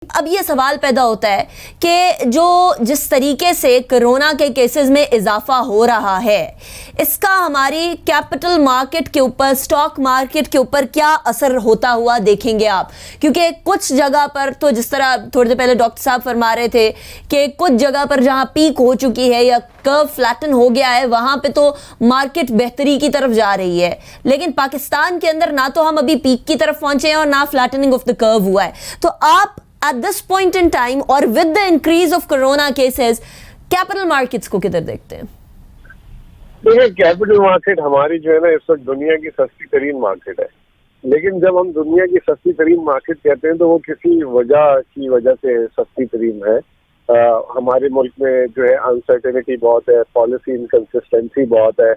اب یہ سوال پیدا ہوتا ہے کہ جس طریقے سے کرونا کے کیسز میں اضافہ ہو رہا ہے اس کا ہماری کیپٹل مارکیٹ کے اوپر، سٹاک مارکیٹ کے اوپر کیا اثر ہوتا ہوا دیکھیں گے آپ؟ کیونکہ کچھ جگہ پر تو جس طرح تھوڑی دیر پہلے ڈاکٹر صاحب فرما رہے تھے کہ کچھ جگہ پر جہاں پیک ہو چکی ہے یا کرو فلیٹن ہو گیا ہے وہاں پہ تو مارکیٹ بہتری کی طرف جا رہی ہے، لیکن پاکستان کے اندر نہ تو ہم ابھی پیک کی طرف پہنچے ہیں اور نہ فلیٹننگ آف دا کرو ہوا ہے. تو آپ at this point in time اور with the increase of corona cases capital markets کو کدھر دیکھتے ہیں؟ دیکھیں کیپٹل مارکیٹ ہماری جو ہے نا اس وقت دنیا کی سستی ترین مارکیٹ ہے، لیکن جب ہم دنیا کی سستی ترین مارکیٹ کہتے ہیں تو وہ کسی وجہ کی وجہ سے سستی ترین ہے. ہمارے ملک میں جو ہے انسرٹینٹی بہت ہے، پالیسی انکنسسٹنسی بہت ہے.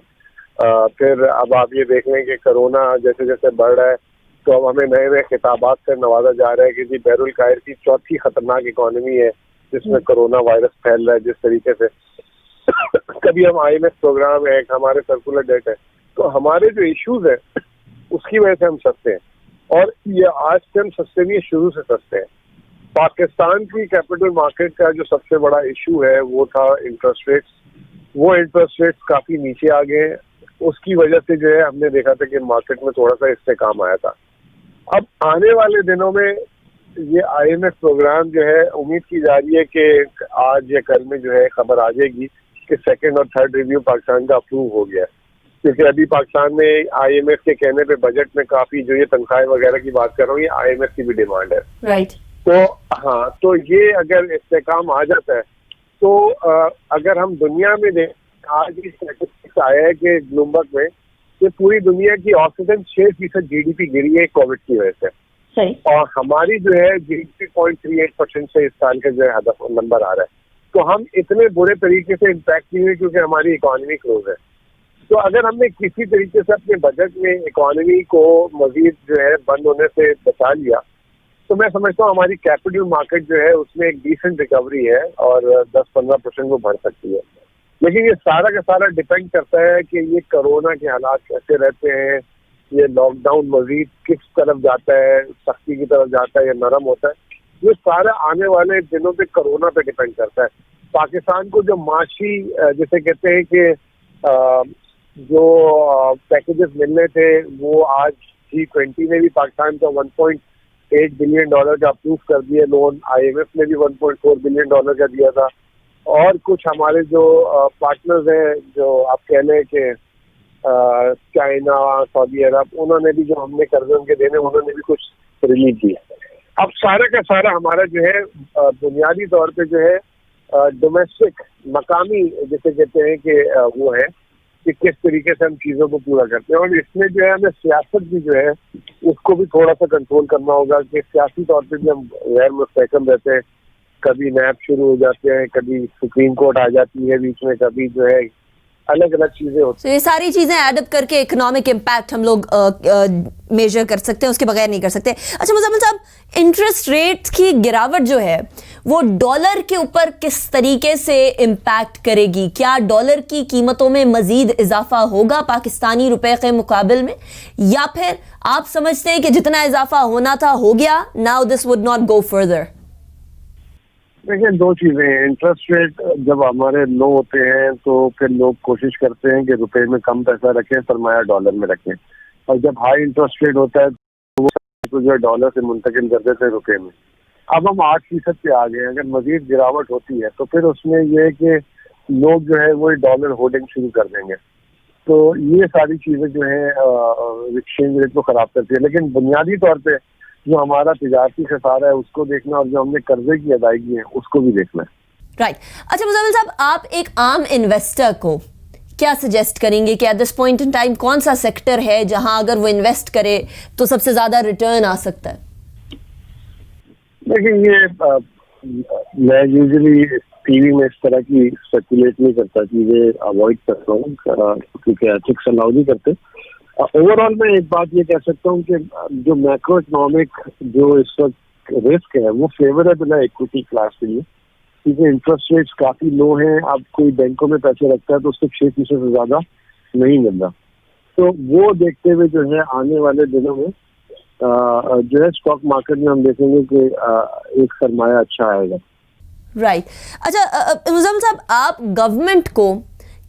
پھر اب آپ یہ دیکھ لیں کہ کرونا جیسے جیسے بڑھ رہا ہے تو اب ہمیں نئے نئے خطابات سے نوازا جا رہا ہے کہ جی بحر الکاہل کی چوتھی خطرناک اکانومی ہے جس میں کرونا وائرس پھیل رہا ہے. جس طریقے سے کبھی ہم آئی ایم ایف پروگرام ہے، ہمارے سرکولر ڈیٹ ہے، تو ہمارے جو ایشوز ہیں اس کی وجہ سے ہم سستے ہیں. اور یہ آج سے ہم سستے نہیں، شروع سے سستے ہیں. پاکستان کی کیپٹل مارکیٹ کا جو سب سے بڑا ایشو ہے وہ تھا انٹرسٹ ریٹس. وہ انٹرسٹ ریٹس کافی نیچے آ گئے ہیں، اس کی وجہ سے جو ہے ہم نے دیکھا تھا کہ مارکیٹ میں تھوڑا سا استحکام آیا تھا. اب آنے والے دنوں میں یہ آئی ایم ایف پروگرام جو ہے امید کی جا رہی ہے کہ آج یا کل میں جو ہے خبر آ جائے گی کہ سیکنڈ اور تھرڈ ریویو پاکستان کا اپروو ہو گیا ہے. کیونکہ ابھی پاکستان میں آئی ایم ایف کے کہنے پہ بجٹ میں کافی جو یہ تنخواہیں وغیرہ کی بات کر رہا ہوں یہ آئی ایم ایف کی بھی ڈیمانڈ ہے. رائٹ. تو ہاں، تو یہ اگر استحکام آ جاتا ہے تو اگر ہم دنیا میں دیکھیں، آج بھی اسٹیٹسٹکس آیا ہے کہ بلومبرگ میں کہ پوری دنیا کی اوسطاً 6% جی ڈی پی گری ہے کووڈ کی وجہ سے. صحیح. اور ہماری جو ہے جی ڈی پی 0.38% سے اس سال کا جو ہے ہدف نمبر آ رہا ہے. تو ہم اتنے برے طریقے سے امپیکٹ نہیں ہوئے کیونکہ ہماری اکانومی کلوز ہے. تو اگر ہم نے کسی طریقے سے اپنے بجٹ میں اکانومی کو مزید جو ہے بند ہونے سے بچا لیا تو میں سمجھتا ہوں ہماری کیپٹل مارکیٹ جو ہے اس میں ایک ڈیسنٹ ریکوری ہے اور 10-15% وہ بڑھ سکتی ہے. لیکن یہ سارا کا سارا ڈیپینڈ کرتا ہے کہ یہ کرونا کے حالات کیسے رہتے ہیں، یہ لاک ڈاؤن مزید کس طرف جاتا ہے، سختی کی طرف جاتا ہے یا نرم ہوتا ہے. یہ سارا آنے والے دنوں پہ کرونا پہ ڈیپینڈ کرتا ہے. پاکستان کو جو معاشی جیسے کہتے ہیں کہ جو پیکیجز ملنے تھے وہ آج G20 نے بھی پاکستان کا $1.8 بلین کا اپروو کر دیا لون. آئی ایم ایف نے بھی $1.4 بلین کا دیا تھا. اور کچھ ہمارے جو پارٹنرز ہیں جو آپ کہہ لیں کہ چائنا، سعودی عرب، انہوں نے بھی جو ہم نے قرضے ان کے دینے انہوں نے بھی کچھ ریلیز دیا. اب سارا کا سارا ہمارا جو ہے بنیادی طور پہ جو ہے ڈومیسٹک مقامی جیسے کہتے ہیں کہ وہ ہے کہ کس طریقے سے ہم چیزوں کو پورا کرتے ہیں. اور اس میں جو ہے ہمیں سیاست بھی جو ہے اس کو بھی تھوڑا سا کنٹرول کرنا ہوگا کہ سیاسی طور پہ بھی ہم غیر مستحکم رہتے ہیں. کبھی نیب شروع ہو جاتے ہیں، کبھی سپریم کورٹ آ جاتی ہے بیچ میں، کبھی جو ہے الگ الگ چیزیں ہوتی ہیں. یہ ساری چیزیں ایڈ اپ کر کے اکنامک امپیکٹ ہم لوگ میجر کر سکتے ہیں، اس کے بغیر نہیں کر سکتے. اچھا مزمل صاحب، انٹرسٹ ریٹ کی گراوٹ جو ہے وہ ڈالر کے اوپر کس طریقے سے امپیکٹ کرے گی؟ کیا ڈالر کی قیمتوں میں مزید اضافہ ہوگا پاکستانی روپے کے مقابل میں، یا پھر آپ سمجھتے ہیں کہ جتنا اضافہ ہونا تھا ہو گیا، now this would not go further? دیکھیں دو چیزیں ہیں. انٹرسٹ ریٹ جب ہمارے لو ہوتے ہیں تو پھر لوگ کوشش کرتے ہیں کہ روپے میں کم پیسہ رکھیں، سرمایہ ڈالر میں رکھیں. اور جب ہائی انٹرسٹ ریٹ ہوتا ہے تو وہ جو ہے ڈالر سے منتقل کر دیتے ہیں روپے میں. اب ہم 8% پہ آ گئے. اگر مزید گراوٹ ہوتی ہے تو پھر اس میں یہ ہے کہ لوگ جو ہے وہ ڈالر ہولڈنگ شروع کر دیں گے. تو یہ ساری چیزیں جو ہیں ایکسچینج ریٹ کو خراب کرتی ہے. لیکن بنیادی طور پہ جو ہمارا تجارتی خسارہ ہے اس کو دیکھنا اور جو ہم نے قرضے کی ادائیگی ہے اس کو بھی دیکھنا ہے. رائٹ. اچھا مزمل صاحب، آپ ایک عام انویسٹر کو کیا سجیسٹ کریں گے کہ at this point in time کون سا سیکٹر ہے جہاں اگر وہ انویسٹ کرے تو سب سے زیادہ ریٹرن آ سکتا ہے؟ لیکن یہ میں یوزلی ٹی وی میں اس طرح کی اسپیکولیٹ نہیں کرتا، چیزیں اوائڈ کرتا ہوں کیونکہ ایتھکس الاؤ نہیں کرتے. اوور آل میں ایک بات یہ کہہ سکتا ہوں کہ جو میکرو اکنامک جو اس وقت رسک ہے وہ فیوریبل ہے ایکوٹی کلاس کے لیے، کیونکہ انٹرسٹ ریٹس کافی لو ہیں. اب کوئی بینکوں میں پیسے رکھتا ہے تو اس کو 6% سے زیادہ نہیں مل رہا. تو وہ دیکھتے ہوئے جو ہے آنے والے دنوں میں جو ہے اسٹاک مارکیٹ میں ہم دیکھیں گے کہ ایک سرمایہ اچھا آئے گا. رائٹ. اچھا مزمل صاحب، آپ گورنمنٹ کو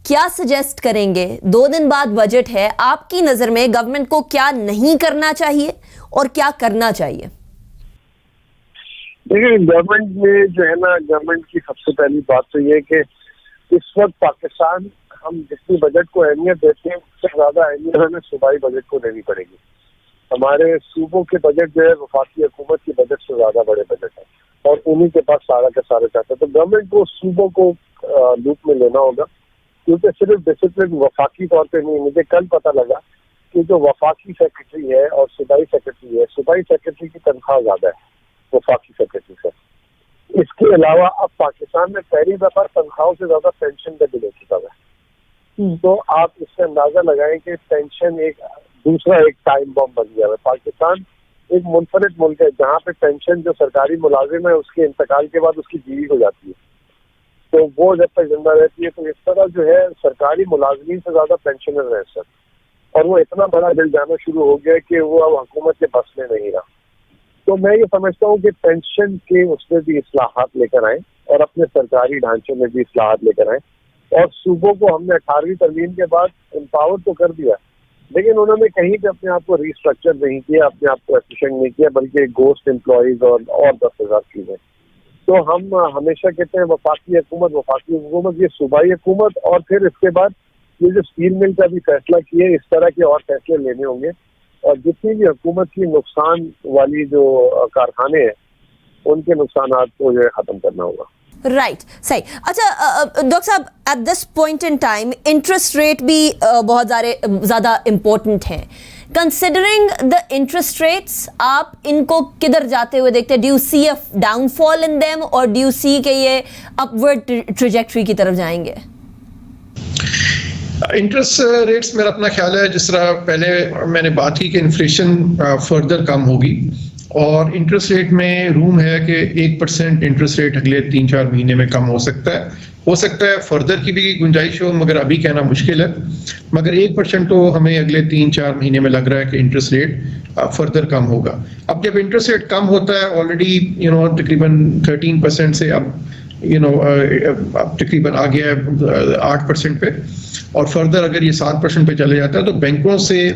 کیا سجیسٹ کریں گے؟ 2 دن بعد بجٹ ہے، آپ کی نظر میں گورنمنٹ کو کیا نہیں کرنا چاہیے اور کیا کرنا چاہیے؟ دیکھیں گورنمنٹ میں جو ہے نا، گورنمنٹ کی سب سے پہلی بات تو یہ کہ اس وقت پاکستان ہم جتنی بجٹ کو اہمیت دیتے ہیں اس سے زیادہ اہمیت ہمیں صوبائی بجٹ کو دینی پڑے گی. ہمارے صوبوں کے بجٹ جو ہے وفاقی حکومت کے بجٹ سے زیادہ بڑے بجٹ ہیں اور انہیں کے پاس سارا کا سارا چاہتے ہیں. تو گورنمنٹ کو صوبوں کو لوپ میں لینا ہوگا، کیونکہ صرف ڈسپلن وفاقی طور پہ نہیں. مجھے کل پتہ لگا کہ جو وفاقی سیکرٹری ہے اور صوبائی سیکرٹری ہے، صوبائی سیکرٹری کی تنخواہ زیادہ ہے وفاقی سیکرٹری سے. اس کے علاوہ اب پاکستان میں پہلی دفعہ تنخواہوں سے زیادہ پینشن کا بل ہو چکا ہے. تو آپ اس سے اندازہ لگائیں کہ پینشن ایک دوسرا ایک ٹائم بم بن گیا ہے. پاکستان ایک منفرد ملک ہے جہاں پہ پینشن جو سرکاری ملازم ہے اس کے انتقال کے بعد اس کی بیوی ہو جاتی ہے، تو وہ جب تک زندہ رہتی ہے. تو اس طرح جو ہے سرکاری ملازمین سے زیادہ پینشنر ہیں سر، اور وہ اتنا بڑا بل جانا شروع ہو گیا کہ وہ اب حکومت کے بس میں نہیں رہا. تو میں یہ سمجھتا ہوں کہ پینشن کے اس میں بھی اصلاحات لے کر آئیں اور اپنے سرکاری ڈھانچوں میں بھی اصلاحات لے کر آئیں. اور صوبوں کو ہم نے 18ویں ترمیم کے بعد امپاور تو کر دیا، لیکن انہوں نے کہیں پہ اپنے آپ کو ریسٹرکچر نہیں کیا، اپنے آپ کو ایفیشینٹ نہیں کیا، بلکہ گوسٹ امپلائیز اور 10,000 چیزیں. تو ہم ہمیشہ کہتے ہیں وفاقی حکومت، یہ صوبائی حکومت، اور پھر اس کے بعد یہ جو اسٹیل مل کا بھی فیصلہ کیے، اس طرح کے اور فیصلے لینے ہوں گے. اور جتنی بھی حکومت کی نقصان والی جو کارخانے ہیں ان کے نقصانات کو جو ہے ختم کرنا ہوگا. رائٹ، صحیح. اچھا ڈاکٹر صاحب، at this point in time interest rate بھی بہت زیادہ امپورٹنٹ ہیں. کنسیڈرنگ دا انٹرسٹ ریٹس، آپ ان کو کدھر جاتے ہوئے دیکھتے ہیں؟ Do you see a downfall in them اور ڈو یو سی کہ یہ اپورڈ ٹریجیکٹری کی طرف جائیں گے؟ انٹرسٹ ریٹس میرا اپنا خیال ہے، جس طرح پہلے میں نے بات کی کہ انفلیشن فردر کم ہوگی، اور انٹرسٹ ریٹ میں روم ہے کہ 1% انٹرسٹ ریٹ اگلے 3-4 مہینے میں کم ہو سکتا ہے فردر کی بھی گنجائش ہو، مگر ابھی کہنا مشکل ہے. مگر 1% تو ہمیں اگلے 3-4 مہینے میں لگ رہا ہے کہ انٹرسٹ ریٹ فردر کم ہوگا. اب جب انٹرسٹ ریٹ کم ہوتا ہے آلریڈی تقریباً 13% سے اب تقریباً آ گیا ہے 8% پہ، اور فردر اگر یہ 7% پہ چلے جاتا ہے تو بینکوں سے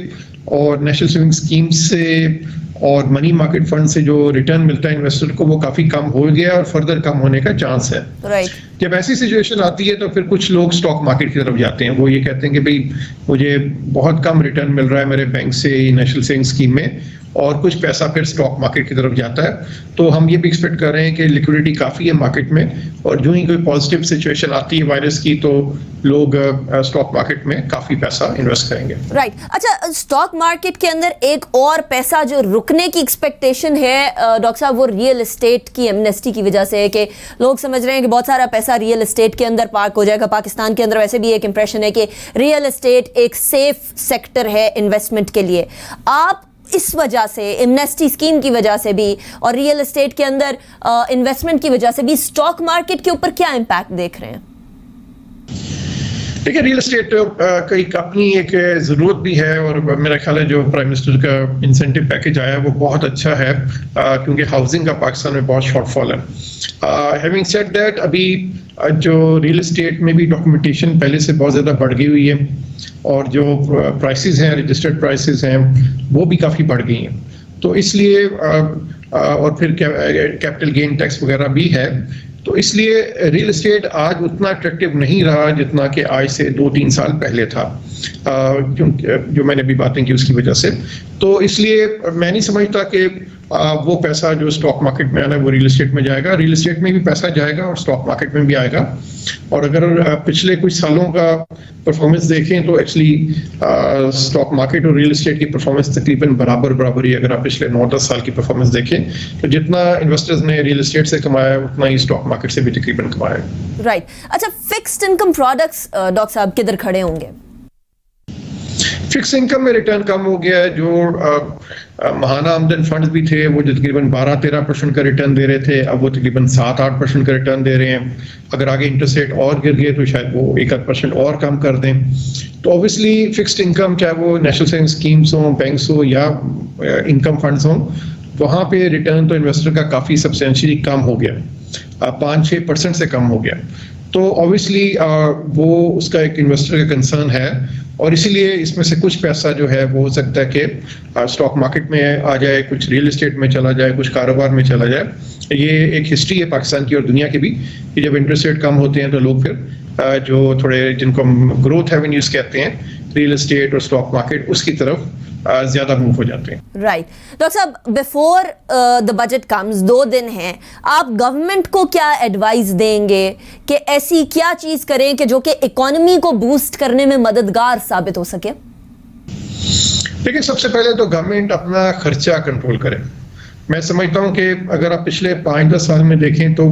اور نیشنل سیونگ اسکیم سے اور منی مارکیٹ فنڈ سے جو ریٹرن ملتا ہے انویسٹر کو وہ کافی کم ہو گیا اور فردر کم ہونے کا چانس ہے. جب ایسی سچویشن آتی ہے تو پھر کچھ لوگ اسٹاک مارکیٹ کی طرف جاتے ہیں. وہ یہ کہتے ہیں کہ بھئی مجھے بہت کم ریٹرن مل رہا ہے میرے بینک سے نیشنل سیونگ اسکیم میں، اور کچھ پیسہ پھر اسٹاک مارکیٹ کی طرف جاتا ہے. تو ہم یہ بھی ایکسپیکٹ کر رہے ہیں کہ لیکوڈیٹی کافی ہے مارکیٹ میں، اور جو ہی کوئی پازیٹیو سچویشن آتی ہے وائرس کی تو لوگ اسٹاک مارکیٹ میں کافی پیسہ انویسٹ کریں گے. رائٹ. اچھا، اسٹاک مارکیٹ کے اندر ایک اور پیسہ جو رکنے کی ایکسپیکٹیشن ہے ڈاکٹر صاحب، وہ ریئل اسٹیٹ کی ایمنیسٹی کی وجہ سے ہے کہ لوگ سمجھ رہے ہیں کہ بہت سارا پیسہ ریئل اسٹیٹ کے اندر پارک ہو جائے گا. پاکستان کے اندر ویسے بھی ایک امپریشن ہے کہ ریئل اسٹیٹ ایک سیف سیکٹر ہے انویسٹمنٹ کے لیے. آپ اس وجہ سے، ایمنیسٹی اسکیم کی وجہ سے بھی اور ریئل اسٹیٹ کے اندر انویسٹمنٹ کی وجہ سے بھی اسٹاک مارکیٹ کے اوپر کیا امپیکٹ دیکھ رہے ہیں؟ دیکھیں، ریئل اسٹیٹ کی اپنی ایک ضرورت بھی ہے، اور میرا خیال ہے جو پرائم منسٹر کا انسینٹیو پیکج آیا ہے وہ بہت اچھا ہے، کیونکہ ہاؤسنگ کا پاکستان میں بہت شارٹ فال ہے. ہیونگ سیڈ دیٹ، ابھی جو ریئل اسٹیٹ میں بھی ڈاکومنٹیشن پہلے سے بہت زیادہ بڑھ گئی ہوئی ہے، اور جو پرائسز ہیں، رجسٹرڈ پرائسز ہیں، وہ بھی کافی بڑھ گئی ہیں. تو اس لیے اور پھر کیپٹل گین ٹیکس وغیرہ بھی ہے، تو اس لیے ریئل اسٹیٹ آج اتنا اٹریکٹیو نہیں رہا جتنا کہ آج سے 2-3 سال پہلے تھا، جو میں نے بھی باتیں کی اس کی وجہ سے. تو اس لیے میں نہیں سمجھتا کہ وہ پیسہ جو اسٹاک مارکیٹ میں آنا ہے وہ ریئل اسٹیٹ میں جائے گا. ریئل اسٹیٹ میں بھی پیسہ جائے گا اور اسٹاک مارکیٹ میں بھی آئے گا. اور اگر پچھلے کچھ سالوں کا پرفارمنس دیکھیں تو ایکچولی اسٹاک مارکیٹ اور ریئل اسٹیٹ کی پرفارمنس تقریباً برابر ہی. اگر آپ پچھلے 9-10 سال کی پرفارمنس دیکھیں تو جتنا انویسٹرز نے ریئل اسٹیٹ سے کمایا ہے اتنا ہی اسٹاک مارکیٹ سے بھی تقریباً کمایا ہے. رائٹ. اچھا، فکسڈ انکم پروڈکٹس ڈاکٹر صاحب کدھر کھڑے ہوں گے؟ فکس انکم میں ریٹرن کم ہو گیا ہے. جو ماہانہ آمدن فنڈز بھی تھے وہ جو تقریباً 12-13% کا ریٹرن دے رہے تھے, اب وہ تقریباً 7-8% کا ریٹرن دے رہے ہیں. اگر آگے انٹرسٹ ریٹ اور گر گئے تو شاید وہ 1-8% اور کم کر دیں. تو اوبیسلی فکسڈ انکم چاہے وہ نیشنل سیونگ اسکیمس ہوں, بینکس ہوں یا انکم فنڈز ہوں, وہاں پہ ریٹرن تو انویسٹر کا کافی سبسٹینشلی کم ہو گیا, 5-6% سے کم ہو گیا. تو اوبیسلی وہ اس کا ایک انویسٹر کا کنسرن ہے, اور اسی لیے اس میں سے کچھ پیسہ جو ہے وہ ہو سکتا ہے کہ اسٹاک مارکیٹ میں آ جائے, کچھ ریئل اسٹیٹ میں چلا جائے, کچھ کاروبار میں چلا جائے. یہ ایک ہسٹری ہے پاکستان کی اور دنیا کی بھی کہ جب انٹرسٹ ریٹ کم ہوتے ہیں تو لوگ پھر جو تھوڑے جن کو ہم گروتھ ایونیوز کہتے ہیں, ریئل اسٹیٹ اور اسٹاک مارکیٹ, اس کی طرف زیادہ موو ہو جاتے ہیں. رائٹ. ڈاکٹر صاحب, بیفور دا بجٹ کمز 2 دن ہیں, آپ گورنمنٹ کو کیا ایڈوائز دیں گے کہ ایسی کیا چیز کریں کہ جو کہ اکانومی کو بوسٹ کرنے میں مددگار ثابت ہو سکے؟ دیکھیں, سب سے پہلے تو گورنمنٹ اپنا خرچہ کنٹرول کرے. میں سمجھتا ہوں کہ اگر آپ پچھلے 5-10 سال میں دیکھیں تو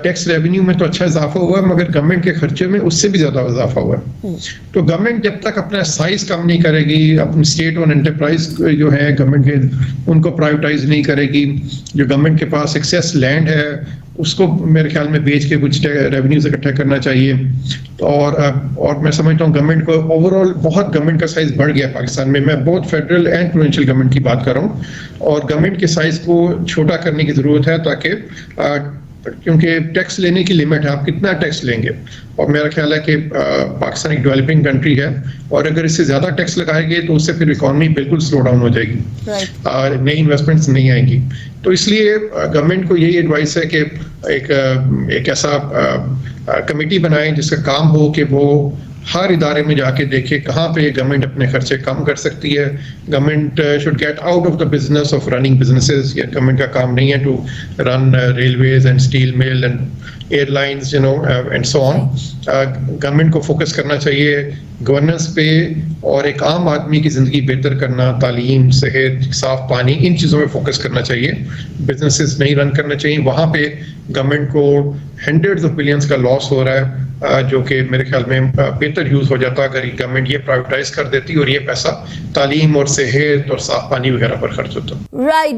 ٹیکس ریونیو میں تو اچھا اضافہ ہوا ہے, مگر گورنمنٹ کے خرچے میں اس سے بھی زیادہ اضافہ ہوا ہے. تو گورنمنٹ جب تک اپنا سائز کم نہیں کرے گی, اپنی اسٹیٹ اور انٹرپرائز جو ہے گورنمنٹ کے, ان کو پرائیویٹائز نہیں کرے گی, جو گورنمنٹ کے پاس ایکسیس لینڈ ہے اس کو میرے خیال میں بیچ کے کچھ ریونیوز اکٹھا کرنا چاہیے. اور میں سمجھتا ہوں گورنمنٹ کو اوور آل بہت گورنمنٹ کا سائز بڑھ گیا پاکستان میں. میں بہت فیڈرل اینڈ پروونشل گورنمنٹ کی بات کر رہا ہوں, اور گورنمنٹ کے سائز کو چھوٹا کرنے کی ضرورت ہے, تاکہ کیونکہ ٹیکس لینے کی لمٹ ہے, آپ کتنا ٹیکس لیں گے. اور میرا خیال ہے کہ پاکستان ایک ڈیولپنگ کنٹری ہے, اور اگر اس سے زیادہ ٹیکس لگائے گے تو اس سے پھر اکانومی بالکل سلو ڈاؤن ہو جائے گی, نئی انویسٹمنٹس نہیں آئیں گی. تو اس لیے گورنمنٹ کو یہی ایڈوائس ہے کہ ایک ایسا کمیٹی بنائیں جس کا کام ہو کہ وہ ہر ادارے میں جا کے دیکھے کہاں پہ گورنمنٹ اپنے خرچے کم کر سکتی ہے. Government should get out of the business of running businesses. Government کا کام نہیں ہے to run railways and steel mill and airlines and so on. Government کو فوکس کرنا چاہیے گورننس پہ, اور ایک عام آدمی کی زندگی بہتر کرنا, تعلیم, صحت, صاف پانی, ان چیزوں میں فوکس کرنا چاہیے. بزنسز نہیں رن کرنا چاہیے. وہاں پہ گورنمنٹ کو ہنڈریڈز آف بلینس کا لاس ہو رہا ہے, جو کہ میرے خیال میں بہتر یوز ہو جاتا اگر گورنمنٹ یہ پرائیویٹائز کر دیتی اور یہ پیسہ تعلیم اور صحت اور صاف پانی وغیرہ پر خرچ ہوتا. رائٹ.